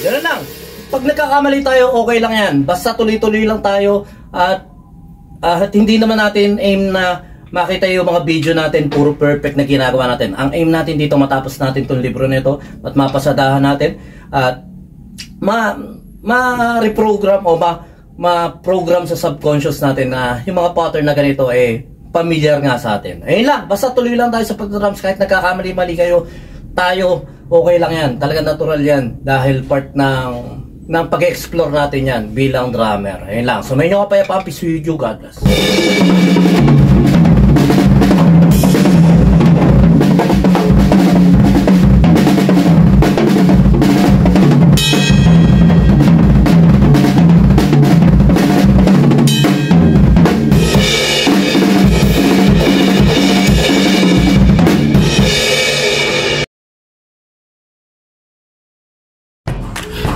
Ganun lang. Pag nagkakamali tayo, okay lang yan. Basta tuloy-tuloy lang tayo at hindi naman natin aim na makita yung mga video natin puro perfect na ginagawa natin. Ang aim natin dito, matapos natin itong libro nito at mapasadahan natin at ma-reprogram o ma-program sa subconscious natin na yung mga pattern na ganito familiar nga sa atin. Ayun lang, basta tuloy lang tayo sa pag-drums kahit nagkakamali-mali tayo, okay lang yan. Talaga natural yan dahil part ng pag-explore natin yan bilang drummer. Ayun lang. So, may nyo kapayapaan. Peace with you. God bless.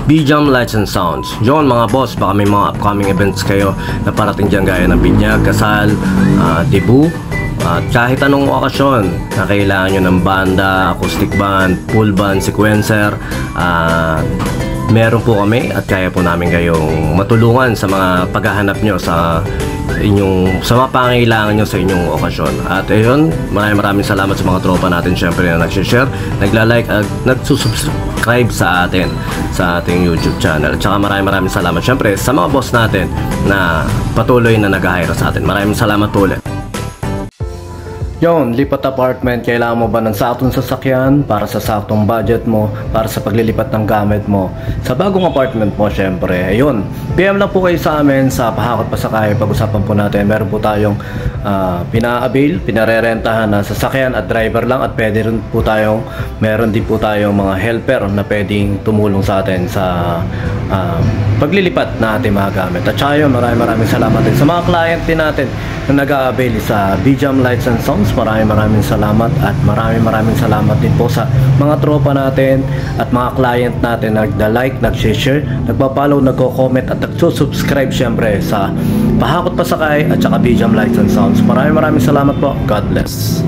B-Jam Lights and Sounds. Yun mga boss, baka may mga upcoming events kayo na parating dyan gaya ng binyag, kasal, debut, at kahit anong okasyon na kailangan nyo ng banda, acoustic band, full band, sequencer, meron po kami at kaya po namin kayong matulungan sa mga paghahanap nyo sa mga pangailangan nyo sa inyong okasyon. At ayun, maraming salamat sa mga tropa natin syempre na nagsishare, nagla-like at nagsusubscribe sa atin sa ating YouTube channel. At saka maraming salamat syempre sa mga boss natin na patuloy na nag-hire sa atin. Maraming salamat po ulit. Yon, lipat apartment, kailangan mo ba ng saktong sasakyan para sa saktong budget mo, para sa paglilipat ng gamit mo sa bagong apartment mo syempre. Ayun, PM lang po kayo sa amin sa Pahakot Pasakay. Pag-usapan po natin, meron po tayong pina-avail, pinarerentahan na sasakyan at driver lang, at meron din po tayong mga helper na pwedeng tumulong sa atin sa paglilipat na ating mga gamit. At saka yun, maraming salamat din sa mga client din natin na nag-a-avail sa B-Jam Lights and Sounds. Maraming salamat, at maraming salamat din po sa mga tropa natin at mga client natin na nagda-like, nag-share, nagpa-follow, nagko-comment at nagsusubscribe syempre sa Pahakot Pasakay at saka B-Jam Lights and Sounds. Maraming salamat po. God bless.